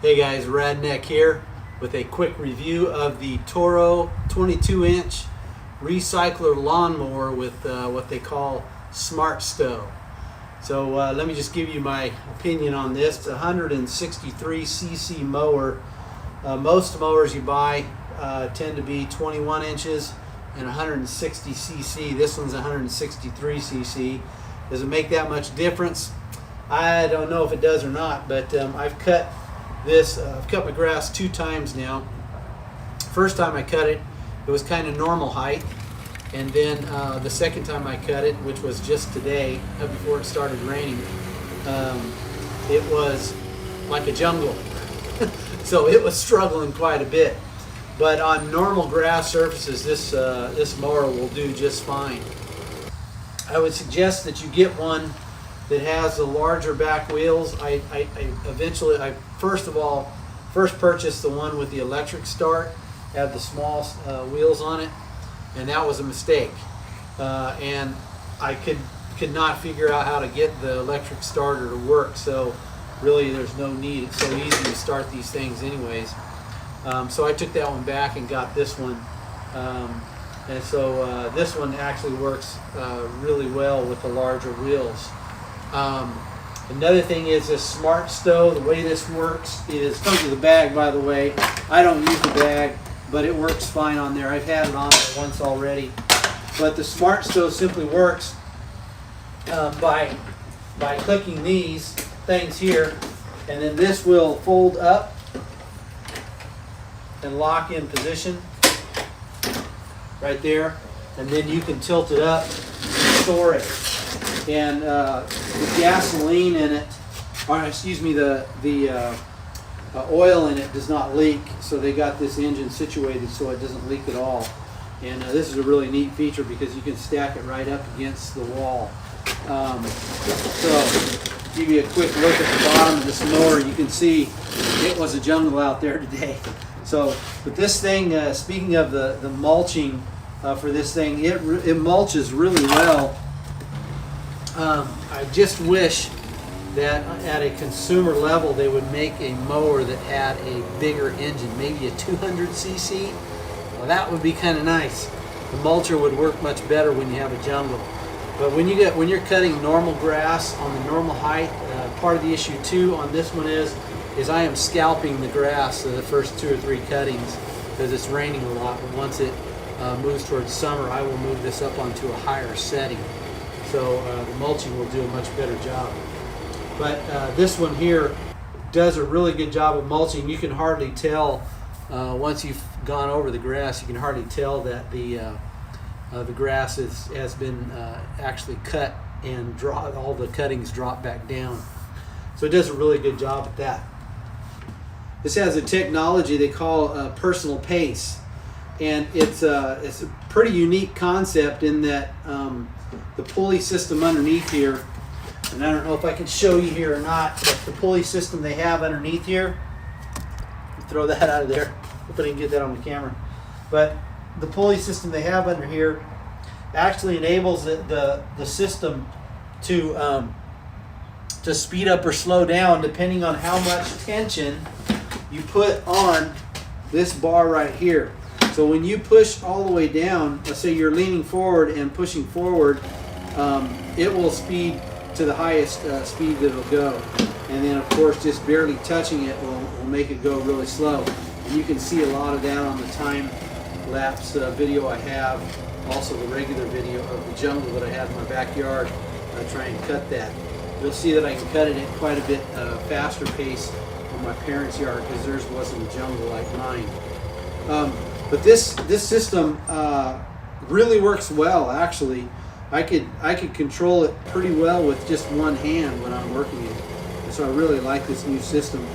Hey guys, RadNek here with a quick review of the Toro 22-inch recycler lawnmower with what they call SmartStow. So let me just give you my opinion on this. It's a 163cc mower. Most mowers you buy tend to be 21 inches and 160cc. This one's 163cc. Does it make that much difference? I don't know if it does or not, but I've cut my grass 2 times now. First time I cut it, it was kind of normal height, and then the second time I cut it, which was just today, before it started raining, it was like a jungle. So it was struggling quite a bit. But on normal grass surfaces, this mower will do just fine. I would suggest that you get one that has the larger back wheels. I first purchased the one with the electric start, had the small wheels on it, and that was a mistake. And I could not figure out how to get the electric starter to work, so really there's no need. It's so easy to start these things anyways. So I took that one back and got this one. And so this one actually works really well with the larger wheels. Another thing is this SmartStow. The way this works is, it comes with a bag, by the way. I don't use the bag, but it works fine on there. I've had it on there once already. But the SmartStow simply works by clicking these things here, and then this will fold up and lock in position right there, and then you can tilt it up and store it. And the gasoline in it, or excuse me, the oil in it does not leak, so they got this engine situated so it doesn't leak at all. And this is a really neat feature because you can stack it right up against the wall. So give you a quick look at the bottom of this mower. You can see it was a jungle out there today. So, but this thing, speaking of the mulching for this thing, it mulches really well. I just wish that at a consumer level they would make a mower that had a bigger engine, maybe a 200cc. Well, that would be kind of nice. The mulcher would work much better when you have a jungle. But when you're cutting normal grass on the normal height, part of the issue too on this one is I am scalping the grass the first 2 or 3 cuttings because it's raining a lot. But once it moves towards summer, I will move this up onto a higher setting. So the mulching will do a much better job. But this one here does a really good job of mulching. You can hardly tell, once you've gone over the grass, you can hardly tell that the grass has been actually cut and all the cuttings drop back down. So it does a really good job at that. This has a technology they call personal pace. And it's a pretty unique concept in that the pulley system underneath here, and I don't know if I can show you here or not, but the pulley system they have underneath here, throw that out of there, hope I didn't get that on the camera, but the pulley system they have under here actually enables the system to speed up or slow down depending on how much tension you put on this bar right here. So when you push all the way down, let's say you're leaning forward and pushing forward, it will speed to the highest speed that it'll go. And then of course just barely touching it will make it go really slow. And you can see a lot of that on the time-lapse video I have, also the regular video of the jungle that I had in my backyard. I try and cut that. You'll see that I can cut it at quite a bit faster pace in my parents' yard because theirs wasn't a jungle like mine. But this system really works well. Actually, I could control it pretty well with just one hand when I'm working it. And so I really like this new system.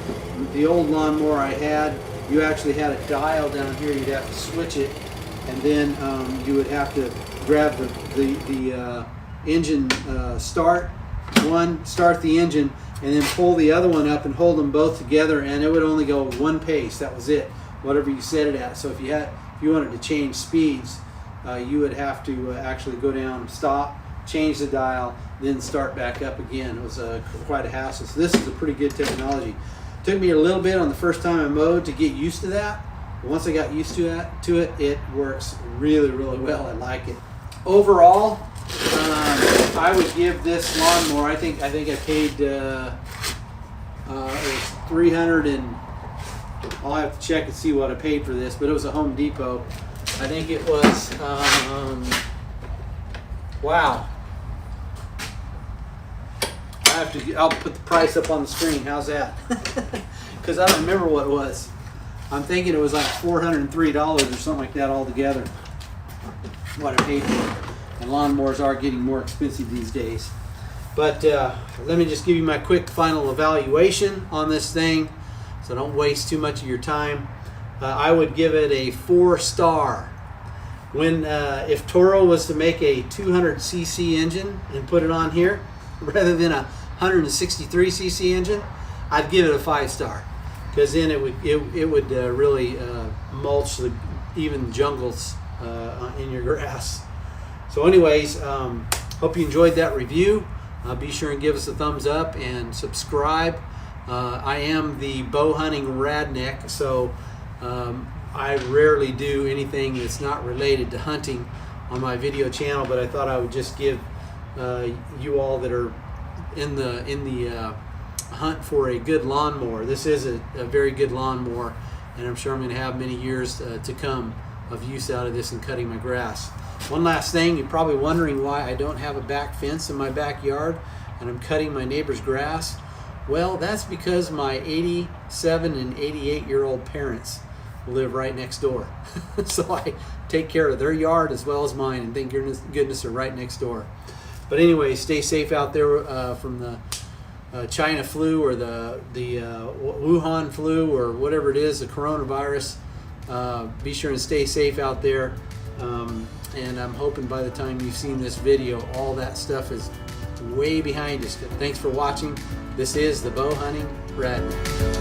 The old lawnmower I had, you actually had a dial down here. You'd have to switch it, and then you would have to grab the engine start the engine, and then pull the other one up and hold them both together, and it would only go one pace. That was it, whatever you set it at. So if you wanted to change speeds, you would have to actually go down, stop, change the dial, then start back up again. It was quite a hassle. So this is a pretty good technology. Took me a little bit on the first time I mowed to get used to that. But once I got used to it, it works really, really well. I like it. Overall, I would give this lawnmower, I think I paid it was 300 and I'll have to check and see what I paid for this, but it was a Home Depot. I think it was wow. I'll put the price up on the screen. How's that? Because I don't remember what it was. I'm thinking it was like $403 or something like that altogether. What I paid for it. And lawnmowers are getting more expensive these days. But let me just give you my quick final evaluation on this thing, so don't waste too much of your time. I would give it a 4-star. When if Toro was to make a 200cc engine and put it on here rather than a 163cc engine, I'd give it a 5-star, because then it would really mulch even jungles in your grass. So anyways, hope you enjoyed that review. Be sure and give us a thumbs up and subscribe. I am the bow hunting RadNek, so I rarely do anything that's not related to hunting on my video channel, but I thought I would just give you all that are in the hunt for a good lawnmower. This is a very good lawnmower, and I'm sure I'm going to have many years to come of use out of this and cutting my grass. One last thing, you're probably wondering why I don't have a back fence in my backyard and I'm cutting my neighbor's grass. Well, that's because my 87 and 88-year-old parents live right next door. So I take care of their yard as well as mine, and thank goodness they're right next door. But anyway, stay safe out there from the China flu or the Wuhan flu or whatever it is, the coronavirus. Be sure and stay safe out there. And I'm hoping by the time you've seen this video, all that stuff is way behind us. Thanks for watching. This is the Bow Hunting RadNek.